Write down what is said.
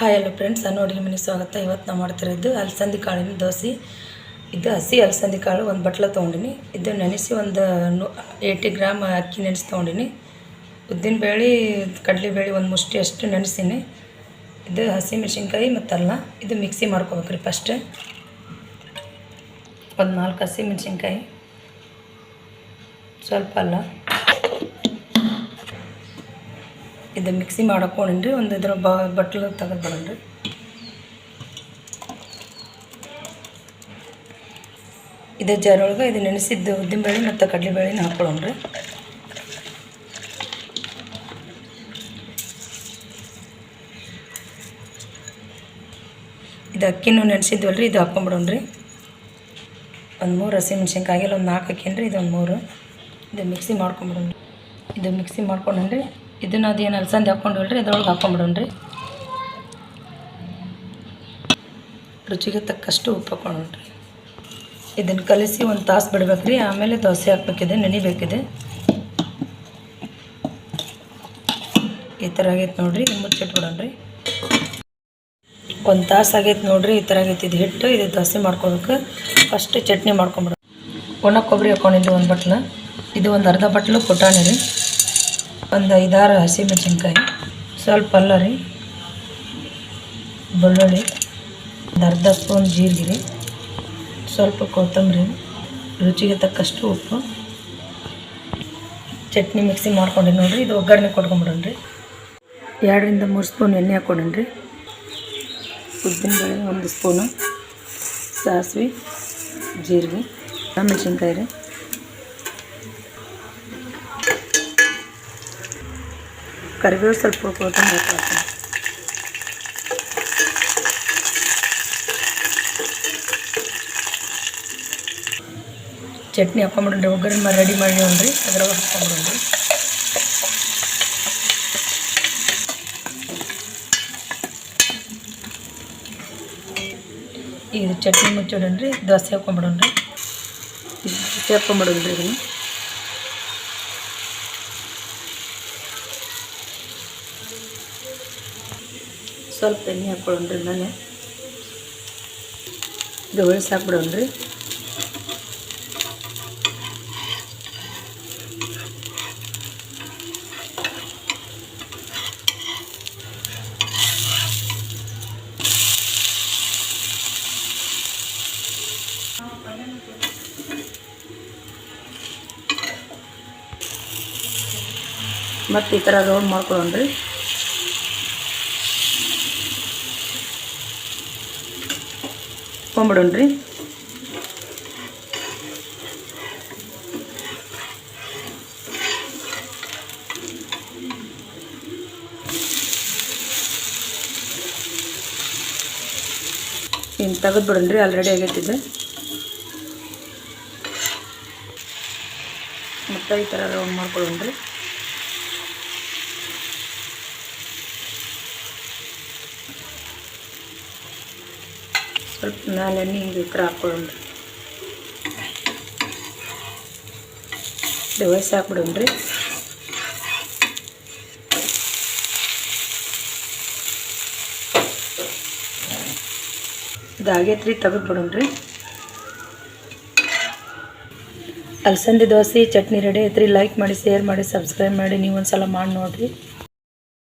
Hi hello friends, ನಾನು ಅಡುಗೆ ಮನೆಗೆ ಸ್ವಾಗತ. ಇವತ್ತು ನಾವು ಮಾಡ್ತಿರೋದು ಅಲಸಂದಿ ಕಾಳಿನ ದೋಸೆ. ಇದು ಹಸಿ ಅಲಸಂದಿ ಕಾಳು ಒಂದು ಬಟ್ಲ ತೊಗೊಂಡಿನಿ. ಇದು ನೆನೆಸಿ ಒಂದು 80 ಗ್ರಾಮ್ ಅಕ್ಕಿ ನೆನೆಸಿ ತೊಗೊಂಡಿನಿ. ಉದ್ದಿನಬೇಳೆ ಕಡಲೆಬೇಳೆ ಒಂದು ಮುಷ್ಟಿ ಅಷ್ಟು ನೆನೆಸೀನಿ. ಇದು ಹಸಿ ಮೆಣಸಿನ್ಕಾಯಿ ಮತ್ತು ಅಲ್ಲ, ಇದು ಮಿಕ್ಸಿ ಮಾಡ್ಕೋಬೇಕ್ರಿ. ಫಸ್ಟ್ ಒಂದು 4 ಹಸಿ ಮೆಣಸಿನ್ಕಾಯಿ, ಸ್ವಲ್ಪ ಅಲ್ಲ, ಇದು ಮಿಕ್ಸಿ ಮಾಡ್ಕೊಂಡ್ರಿ. ಒಂದು ಇದ್ರ ಬಟ್ಲು ತೆಗೆದುಬಿಡ್ರಿ. ಇದೇ ಜಾರೊಳಗೆ ಇದು ನೆನೆಸಿದ್ದು ಉದ್ದಿನಬೇಳೆ ಮತ್ತು ಕಡಲೆಬೇಳೆನ ಹಾಕ್ಕೊಳ್ಳೋಣ್ರಿ. ಇದು ಅಕ್ಕಿನೂ ನೆನೆಸಿದ್ವಲ್ರಿ, ಇದು ಹಾಕ್ಕೊಂಬಿಡೋಣ್ರಿ. ಒಂದು 3 ಹಸಿ ಮೆಣಸಿನ್ಕಾಯಿಗೆಲ್ಲ ಒಂದು 4 ಹಾಕೀನ್ರಿ. ಇದೊಂದು 3. ಇದು ಮಿಕ್ಸಿ ಮಾಡ್ಕೊಂಬಿಡೋಣ್ರಿ. ಇದು ಮಿಕ್ಸಿ ಮಾಡ್ಕೊಂಡ್ರಿ. ಇದನ್ನು ಅದೇನು ಅಲಸಂದಿ ಹಾಕ್ಕೊಂಡ್ವಲ್ರಿ, ಅದ್ರೊಳಗೆ ಹಾಕ್ಕೊಂಬಿಡೋಣ್ರಿ. ರುಚಿಗೆ ತಕ್ಕಷ್ಟು ಉಪ್ಪು ಹಾಕ್ಕೊಂಡ್ರಿ. ಇದನ್ನು ಕಲಿಸಿ ಒಂದು ತಾಸು ಬಿಡ್ಬೇಕ್ರಿ. ಆಮೇಲೆ ದೋಸೆ ಹಾಕ್ಬೇಕಿದೆ, ನೆನಿಬೇಕಿದೆ. ಈ ಥರ ಆಗೈತೆ ನೋಡಿರಿ. ಇದು ಮುಚ್ಚಿಟ್ಬಿಡೋಣ್ರಿ. ಒಂದು ತಾಸು ಆಗೈತೆ ನೋಡಿರಿ. ಈ ಥರ ಆಗೈತೆ ಇದು ಹಿಟ್ಟು. ಇದು ದೋಸೆ ಮಾಡ್ಕೊಬೇಕು. ಫಸ್ಟ್ ಚಟ್ನಿ ಮಾಡ್ಕೊಂಬಿಡೋಣ. ಒಣ ಕೊಬ್ಬರಿ ಹಾಕ್ಕೊಂಡಿದ್ದು ಒಂದು ಬಟ್ಲು. ಇದು ಒಂದು ಅರ್ಧ ಬಟ್ಲು ಪುಟಾಣಿ ರೀ. ಒಂದು 5-6 ಹಸಿ ಮೆಣಸಿನ್ಕಾಯಿ, ಸ್ವಲ್ಪ ಅಲ್ಲ ರೀ, ಬೆಳ್ಳುಳ್ಳಿ, ಒಂದು ಅರ್ಧ ಸ್ಪೂನ್ ಜೀರಿಗೆ ರೀ, ಸ್ವಲ್ಪ ಕೊತ್ತಂಬರಿ, ರುಚಿಗೆ ತಕ್ಕಷ್ಟು ಉಪ್ಪು. ಚಟ್ನಿ ಮಿಕ್ಸಿ ಮಾಡ್ಕೊಂಡಿ ನೋಡಿರಿ. ಇದು ಒಗ್ಗರಣೆ ಕೊಟ್ಕೊಂಬಿಡೋಣ್ರಿ. 2ರಿಂದ 3 ಸ್ಪೂನ್ ಎಣ್ಣೆ ಹಾಕ್ಕೊಂಡ್ರಿ. ಉದ್ದಿನಬೇಳೆ 1 ಸ್ಪೂನು, ಸಾಸಿವೆ, ಜೀರಿಗೆ, ಮೆಣಸಿನ್ಕಾಯಿ ರೀ, ಕರಿಬೇವು, ಸ್ವಲ್ಪ ಕೊತ್ತಂಬರಿ ಹಾಕ್ತೀನಿ. ಚಟ್ನಿ ಹಾಕ್ಕೊಂಬಿಡ್ರಿ. ಒಗ್ಗರಣೆ ರೆಡಿ ಮಾಡಿವ್ರಿ, ಅದ್ರೊಳಗೆ ಹಾಕ್ಕೊಂಬಿಡ್ರಿ. ಇದು ಚಟ್ನಿ ಮುಚ್ಚಿಡೋಣ್ರಿ. ದೋಸೆ ಹಾಕ್ಕೊಂಬಿಡೋಣ್ರಿ. ದೋಸೆ ಹಾಕ್ಕೊಂಬಿಡೋಣ್ರಿ. ಇದನ್ನು ಸ್ವಲ್ಪ ಎಣ್ಣೆ ಹಾಕ್ಕೊಳ್ಳೋಣ್ರಿ. ನಾನೇ ಇದು ಉಳಿಸಿ ಹಾಕ್ಬಿಡೋಣ್ರಿ. ಮತ್ತು ಈ ಥರ ರೌಂಡ್ ಮಾಡ್ಕೊಳ್ಳೋಣ್ರಿ. ಕೊಂಬಿಡೋಣ್ರಿ. ಇನ್ನು ತೆಗೆದ್ಬಿಡೋಣ್ರಿ. ಆಲ್ರೆಡಿ ಆಗೈತಿದೆ. ಮತ್ತು ಈ ಥರ ರೌಂಡ್ ಮಾಡ್ಕೊಳ್ಳೋಣ್ರಿ. ಸ್ವಲ್ಪ ಮೇಲೆ ಎಣ್ಣೆ ಹಿಂಗೆ ಈ ಥರ ಹಾಕ್ಕೊಳ್ಳೋಣ್ರಿ. ದೋಸೆ ಹಾಕ್ಬಿಡೋಣ್ರಿ. ಇದಾಗೈತ್ರಿ, ತೆಗೆದ್ಬಿಡೋಣ್ರಿ. ಅಲಸಂದಿ ದೋಸೆ ಚಟ್ನಿ ರೆಡಿ ಐತ್ರಿ. ಲೈಕ್ ಮಾಡಿ, ಶೇರ್ ಮಾಡಿ, ಸಬ್ಸ್ಕ್ರೈಬ್ ಮಾಡಿ. ನೀವು ಒಂದು ಸಲ ಮಾಡಿ ನೋಡಿರಿ.